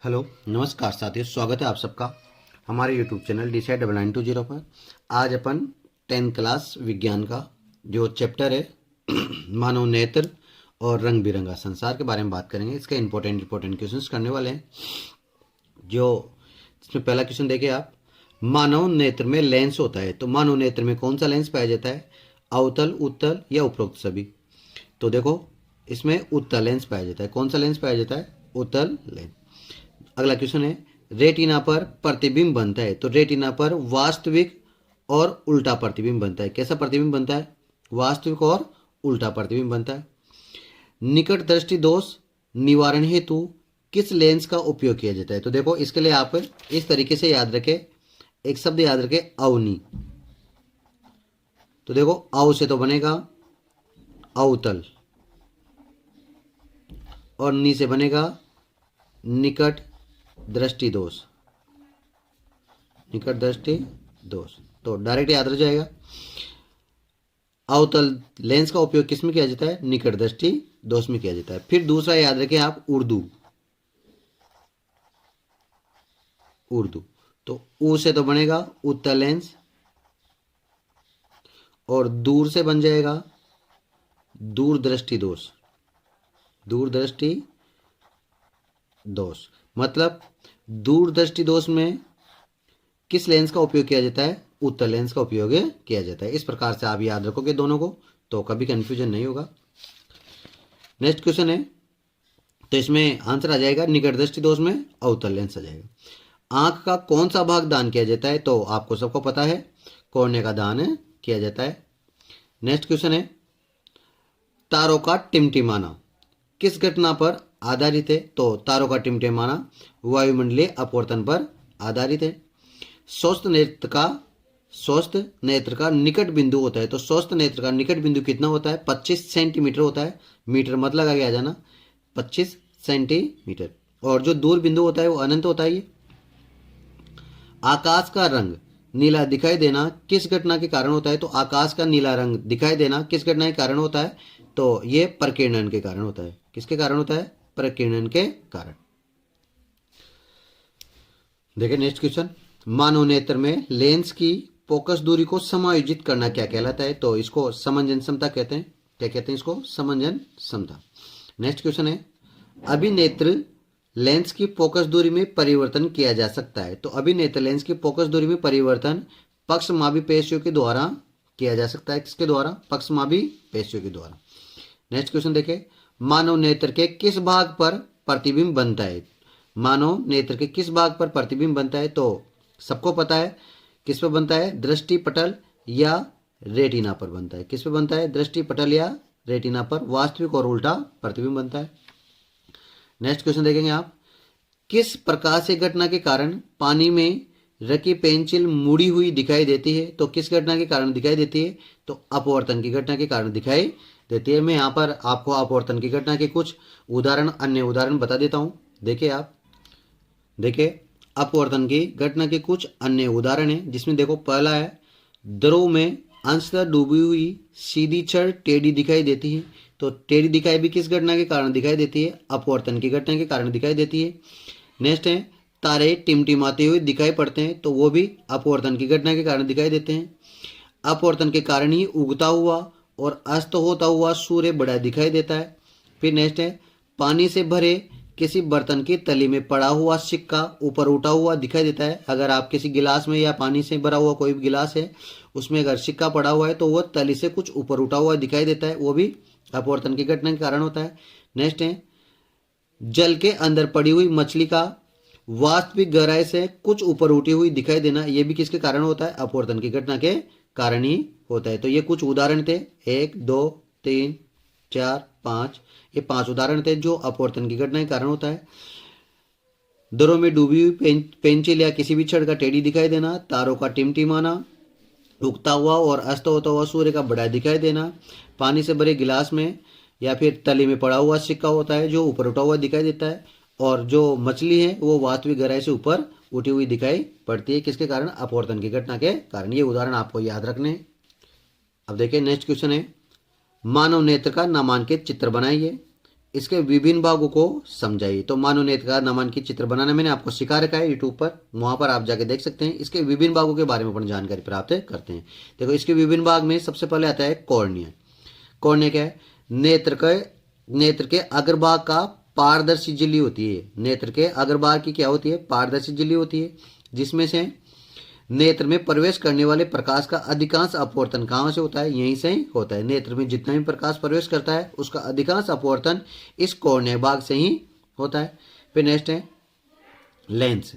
Hello नमस्कार साथियों, स्वागत है आप सबका हमारे यूट्यूब चैनल DCI 9920 पर। आज अपन 10th क्लास विज्ञान का जो चैप्टर है मानव नेत्र और रंग बिरंगा संसार के बारे में बात करेंगे। इसके इंपॉर्टेंट क्वेश्चंस करने वाले हैं। जो इसमें पहला क्वेश्चन देखिए आप, मानव नेत्र में लेंस होता है तो मानव नेत्र में कौन सा लेंस पाया जाता है? अवतल, उत्तल या उपरोक्त सभी? तो देखो इसमें उत्तल लेंस पाया जाता है। कौन सा लेंस पाया जाता है? उत्तल लेंस। अगला क्वेश्चन है, रेटिना पर प्रतिबिंब बनता है तो रेटिना पर वास्तविक और उल्टा प्रतिबिंब बनता है। कैसा प्रतिबिंब बनता है? वास्तविक और उल्टा प्रतिबिंब बनता है। निकट दृष्टि दोष निवारण हेतु किस लेंस का उपयोग किया जाता है? तो देखो इसके लिए आप इस तरीके से याद रखें, एक शब्द याद रखें, अवनी। तो देखो अव से तो बनेगा अवतल और नी से बनेगा निकट दृष्टि दोष। निकट दृष्टि दोष तो डायरेक्ट याद रह जाएगा। अवतल लेंस का उपयोग किस में किया जाता है? निकट दृष्टि दोष में किया जाता है। फिर दूसरा याद रखें आप, उर्दू। उर्दू तो ऊ से तो बनेगा उत्तल लेंस और दूर से बन जाएगा दूरदृष्टि दोष। दूरदृष्टि दोष मतलब दूरदृष्टि दोष में किस लेंस का उपयोग किया जाता है? उत्तल लेंस का उपयोग किया जाता है। इस प्रकार से आप याद रखोगे दोनों को तो कभी कंफ्यूजन नहीं होगा। नेक्स्ट क्वेश्चन है, तो इसमें आंसर आ जाएगा निकट दृष्टि दोष में अवतल लेंस आ जाएगा। आंख का कौन सा भाग दान किया जाता है? तो आपको सबको पता है, कॉर्निया का दान किया जाता है। नेक्स्ट क्वेश्चन है, तारों का टिमटिमाना किस घटना पर आधारित है? तो तारों का टिमटिमाना वायुमंडलीय अपवर्तन पर आधारित है। स्वस्थ नेत्र का निकट बिंदु होता है तो स्वस्थ नेत्र का निकट बिंदु कितना होता है? 25 सेंटीमीटर होता है। मीटर मत लगा के आ जाना, 25 सेंटीमीटर। और जो दूर बिंदु होता है वो अनंत होता है। आकाश का रंग नीला दिखाई देना किस घटना के कारण होता है? तो आकाश का नीला रंग दिखाई देना किस घटना के कारण होता है? तो ये प्रकीर्णन के कारण होता है। किसके कारण होता है? प्रकीर्णन के कारण। देखिए नेक्स्ट क्वेश्चन, मानव नेत्र में लेंस की फोकस दूरी को समायोजित करना क्या कहलाता है? तो इसको समंजन समता कहते हैं। क्या कहते हैं इसको? समंजन समता। नेक्स्ट क्वेश्चन है, अभिनेत्र लेंस की फोकस दूरी में परिवर्तन किया जा सकता है तो अभिनेत्र लेंस की फोकस दूरी में परिवर्तन पक्षमापी पेशियों के द्वारा किया जा सकता है। किसके द्वारा? पक्षमापी पेशियों के द्वारा। नेक्स्ट क्वेश्चन देखें, मानव नेत्र के किस भाग पर प्रतिबिंब बनता है? मानव नेत्र के किस भाग पर प्रतिबिंब बनता है? तो सबको पता है किस पर बनता है? दृष्टि पटल या रेटिना पर बनता है। किस पर बनता है? दृष्टि पटल या रेटिना पर वास्तविक और उल्टा प्रतिबिंब बनता है। नेक्स्ट क्वेश्चन देखेंगे आप, किस प्रकाशीय घटना के कारण पानी में रखी पेंसिल मुड़ी हुई दिखाई देती है? तो किस घटना के कारण दिखाई देती है? तो अपवर्तन की घटना के कारण दिखाई देती है। मैं यहाँ पर आपको अपवर्तन की घटना के कुछ अन्य उदाहरण बता देता हूँ। देखिए आप, देखिए अपवर्तन की घटना के कुछ अन्य उदाहरण हैं, जिसमें देखो पहला है, द्रव में अंशतः डूबी हुई सीधी छड़ टेढ़ी दिखाई देती है। तो टेढ़ी दिखाई भी किस घटना के कारण दिखाई देती है? अपवर्तन की घटना के कारण दिखाई देती है। नेक्स्ट है, तारे टिमटिमाते हुए दिखाई पड़ते हैं तो वो भी अपवर्तन की घटना के कारण दिखाई देते हैं। अपवर्तन के कारण ही उगता हुआ और अस्त होता हुआ सूर्य बड़ा दिखाई देता है। फिर नेक्स्ट है, पानी से भरे किसी बर्तन की तली में पड़ा हुआ सिक्का ऊपर उठा हुआ दिखाई देता है। अगर आप किसी गिलास में या पानी से भरा हुआ कोई भी गिलास है, उसमें अगर सिक्का पड़ा हुआ है तो वह तली से कुछ ऊपर उठा हुआ दिखाई देता है, वो भी अपवर्तन की घटना के कारण होता है। नेक्स्ट है, जल के अंदर पड़ी हुई मछली का वास्तविक गहराई से कुछ ऊपर उठी हुई दिखाई देना, यह भी किसके कारण होता है? अपवर्तन की घटना के कारण ही होता है। तो ये कुछ उदाहरण थे, 1 2 3 4 5, ये 5 उदाहरण थे जो अपवर्तन की घटना के कारण होता है। दरों में डूबी हुई पेंसिल या किसी भी छड़ का टेढ़ी दिखाई देना, तारों का टिमटिमाना, उगता हुआ और अस्त होता हुआ सूर्य का बड़ा दिखाई देना, पानी से भरे गिलास में या फिर तली में पड़ा हुआ सिक्का होता है जो ऊपर उठा हुआ दिखाई देता है, और जो मछली है वो वास्तविक गहराई से ऊपर उठी हुई दिखाई पड़ती है। किसके कारण? अपवर्तन की घटना के कारण। ये उदाहरण आपको याद रखने हैं। अब देखिए नेक्स्ट क्वेश्चन है, मानव नेत्र का नामांकित चित्र बनाइए। इसके विभिन्न भागों को समझाइए। तो मानव नेत्र का नामांकित चित्र बनाना मैंने आपको सिखा रखा है यूट्यूब पर, वहां पर आप जाके देख सकते हैं। इसके विभिन्न भागों के बारे में अपन जानकारी प्राप्त करते हैं। देखो इसके विभिन्न भाग में सबसे पहले आता है कॉर्निया। कॉर्निया क्या है? नेत्र के अग्रभाग का पारदर्शी झिल्ली होती है। नेत्र के अग्रभाग की क्या होती है? पारदर्शी झिल्ली होती है, जिसमें से नेत्र में प्रवेश करने वाले प्रकाश का अधिकांश अपवर्तन कहाँ से होता है? यहीं से होता है। नेत्र में जितना भी प्रकाश प्रवेश करता है उसका अधिकांश अपवर्तन इस कॉर्निया भाग से ही होता है। फिर नेक्स्ट है लेंस।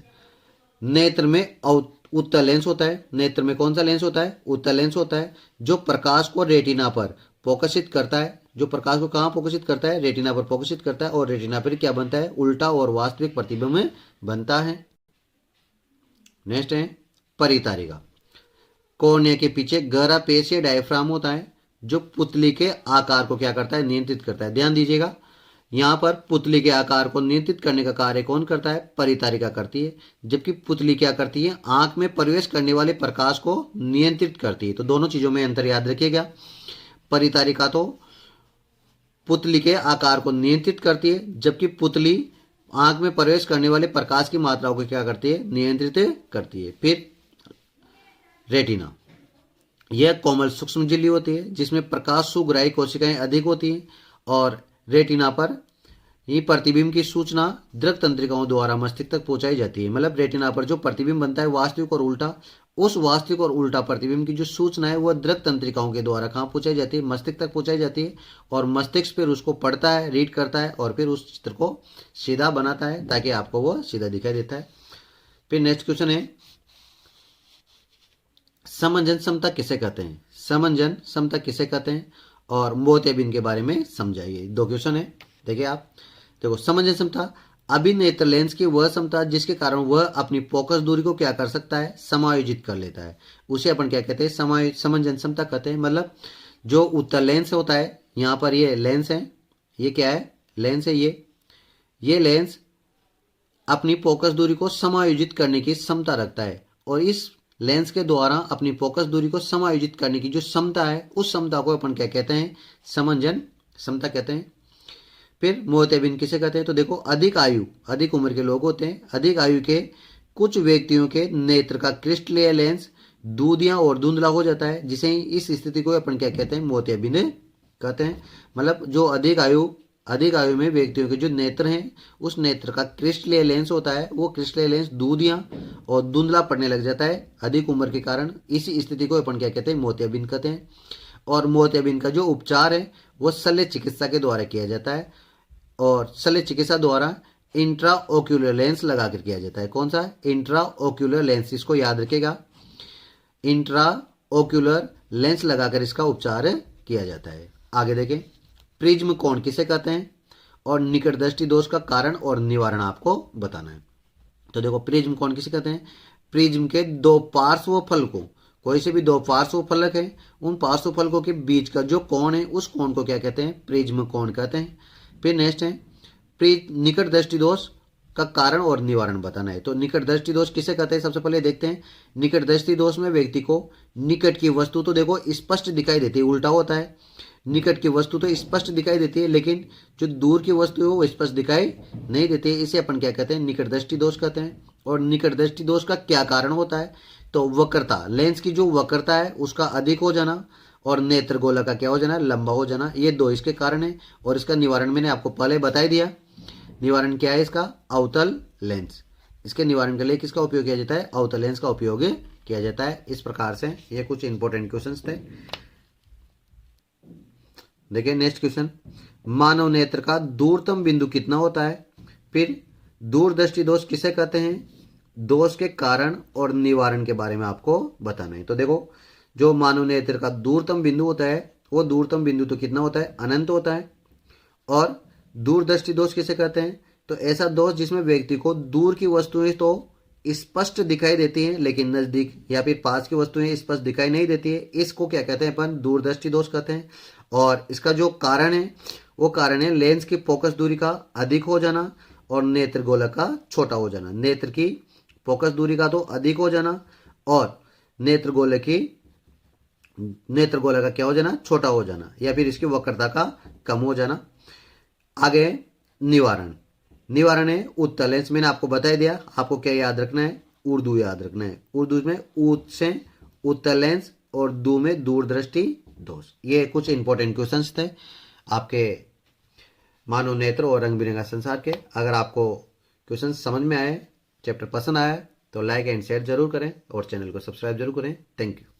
नेत्र में उत्तल लेंस होता है। नेत्र में कौन सा लेंस होता है? उत्तल लेंस होता है, जो प्रकाश को रेटिना पर फोकसित करता है। जो प्रकाश को कहाँ फोकसित करता है? रेटिना पर फोकसित करता है, और रेटिना पर क्या बनता है? उल्टा और वास्तविक प्रतिबिंब बनता है। नेक्स्ट है परितारिका। कॉर्निया के पीछे गहरा पेश या डायफ्राम होता है, जो पुतली के आकार को क्या करता है? नियंत्रित करता है। ध्यान दीजिएगा, यहां पर पुतली के आकार को नियंत्रित करने का कार्य कौन करता है? परितारिका करती है। जबकि पुतली क्या करती है? आंख में प्रवेश करने वाले प्रकाश को नियंत्रित करती है। तो दोनों चीजों में अंतर याद रखिएगा। परितारिका तो पुतली के आकार को नियंत्रित करती है, जबकि पुतली आंख में प्रवेश करने वाले प्रकाश की मात्राओं को क्या करती है? नियंत्रित करती है। फिर रेटिना, यह कोमल सूक्ष्म झिल्ली होती है, जिसमें प्रकाश सुग्राही कोशिकाएं अधिक होती हैं, और रेटिना पर ये प्रतिबिंब की सूचना दृक तंत्रिकाओं द्वारा मस्तिष्क तक पहुंचाई जाती है। मतलब रेटिना पर जो प्रतिबिंब बनता है वास्तविक और उल्टा, उस वास्तविक और उल्टा प्रतिबिंब की जो सूचना है वह दृक तंत्रिकाओं के द्वारा कहाँ पहुंचाई जाती है? मस्तिष्क तक पहुंचाई जाती है, और मस्तिष्क फिर उसको पढ़ता है, रीड करता है, और फिर उस चित्र को सीधा बनाता है ताकि आपको वह सीधा दिखाई देता है। फिर नेक्स्ट क्वेश्चन है समंजन क्षमता किसे कहते हैं? समंजन क्षमता किसे कहते हैं, और मोतियाबिंद के बारे में समझाइए। दो क्वेश्चन है, देखिए आप। देखो समंजन क्षमता अभिनेत्र लेंस की वह क्षमता जिसके कारण वह अपनी फोकस दूरी को क्या कर सकता है? समायोजित कर लेता है। उसे अपन क्या कहते हैं? समंजन क्षमता कहते हैं। मतलब जो उत्तल लेंस होता है, यहाँ पर ये लेंस है, ये क्या है? लेंस है। ये लेंस अपनी फोकस दूरी को समायोजित करने की क्षमता रखता है, और इस लेंस के द्वारा अपनी फोकस दूरी को समायोजित करने की जो क्षमता है, उस क्षमता को अपन क्या कहते हैं? समंजन क्षमता कहते हैं। फिर मोतियाबिंद किसे कहते हैं? तो देखो अधिक उम्र के लोग होते हैं, अधिक आयु के कुछ व्यक्तियों के नेत्र का क्रिस्टलीय लेंस दूधिया और धुंधला हो जाता है, जिसे इस स्थिति को अपन क्या कहते हैं? मोतियाबिंद कहते हैं। मतलब जो अधिक आयु में व्यक्तियों के जो नेत्र हैं, उस नेत्र का क्रिस्टलीय लेंस होता है, वो क्रिस्टलीय लेंस दूधिया और धुंधला पड़ने लग जाता है अधिक उम्र के कारण। इसी स्थिति को अपन क्या कहते हैं? मोतियाबिंद कहते हैं। और मोतियाबिंद का जो उपचार है वो शल्य चिकित्सा के द्वारा किया जाता है, और शल्य चिकित्सा द्वारा इंट्रा ओक्यूलर लेंस लगाकर किया जाता है। कौन सा? इंट्रा ओक्यूलर लेंस, इसको याद रखेगा। इंट्रा ओक्यूलर लेंस लगाकर इसका उपचार किया जाता है। आगे देखें, प्रिज्म कोण किसे कहते हैं, और निकट दृष्टि दोष का कारण और निवारण आपको बताना है। तो देखो प्रिज्म कोण किसे कहते हैं? प्रिज्म के दो पार्श्व फलकों, कोई से भी दो पार्श्व फलक है, उन पार्श्व फलकों के बीच का जो कोण है, उस कोण को क्या कहते हैं? प्रिज्म कोण कहते हैं। फिर नेक्स्ट है निकट दृष्टि दोष का कारण और निवारण बताना है। तो निकट दृष्टि दोष किसे कहते हैं? सबसे पहले देखते हैं। निकट दृष्टि दोष में व्यक्ति को निकट की वस्तु तो देखो स्पष्ट दिखाई देती है, उल्टा होता है। निकट की वस्तु तो स्पष्ट दिखाई देती है, लेकिन जो दूर की वस्तु है वो स्पष्ट दिखाई नहीं देती है। इसे अपन क्या कहते हैं? निकट दृष्टि दोष कहते हैं। और निकट दृष्टि दोष का क्या कारण होता है? तो वक्रता, लेंस की जो वक्रता है उसका अधिक हो जाना, और नेत्र गोला का क्या हो जाना? लंबा हो जाना। ये दो इसके कारण है, और इसका निवारण मैंने आपको पहले बता ही दिया। निवारण क्या है इसका? अवतल लेंस। इसके निवारण के लिए किसका उपयोग किया जाता है? अवतल लेंस का उपयोग किया जाता है। इस प्रकार से ये कुछ इंपॉर्टेंट क्वेश्चंस थे। देखिए नेक्स्ट क्वेश्चन, मानव नेत्र का दूरतम बिंदु कितना होता है? फिर दूरदृष्टि दोष किसे कहते हैं? दोष के कारण और निवारण के बारे में आपको बताना है। तो देखो जो मानव नेत्र का दूरतम बिंदु होता है, वो दूरतम बिंदु तो कितना होता है? अनंत होता है। और दूरदृष्टि दोष किसे कहते हैं? तो ऐसा दोष जिसमें व्यक्ति को दूर की वस्तुएं तो स्पष्ट दिखाई देती हैं, लेकिन नजदीक या फिर पास की वस्तुएं स्पष्ट दिखाई नहीं देती है, इसको क्या कहते हैं अपन? दूरदृष्टि दोष कहते हैं। और इसका जो कारण है वो कारण है लेंस की फोकस दूरी का अधिक हो जाना और नेत्र गोलक का छोटा हो जाना। नेत्र की फोकस दूरी का तो अधिक हो जाना, और नेत्र गोलक का क्या हो जाना? छोटा हो जाना, या फिर इसकी वक्रता का कम हो जाना। आगे निवारण। निवारण है उत्तर लेंस, मैंने आपको बता दिया। आपको क्या याद रखना है? उर्दू याद रखना है। उर्दू में ऊत से उत्तर लेंस और दू में दूरदृष्टि दोष। ये कुछ इंपॉर्टेंट क्वेश्चंस थे आपके मानव नेत्र और रंग बिरंगा संसार के। अगर आपको क्वेश्चन समझ में आए, चैप्टर पसंद आया, तो लाइक एंड शेयर जरूर करें और चैनल को सब्सक्राइब जरूर करें। Thank you.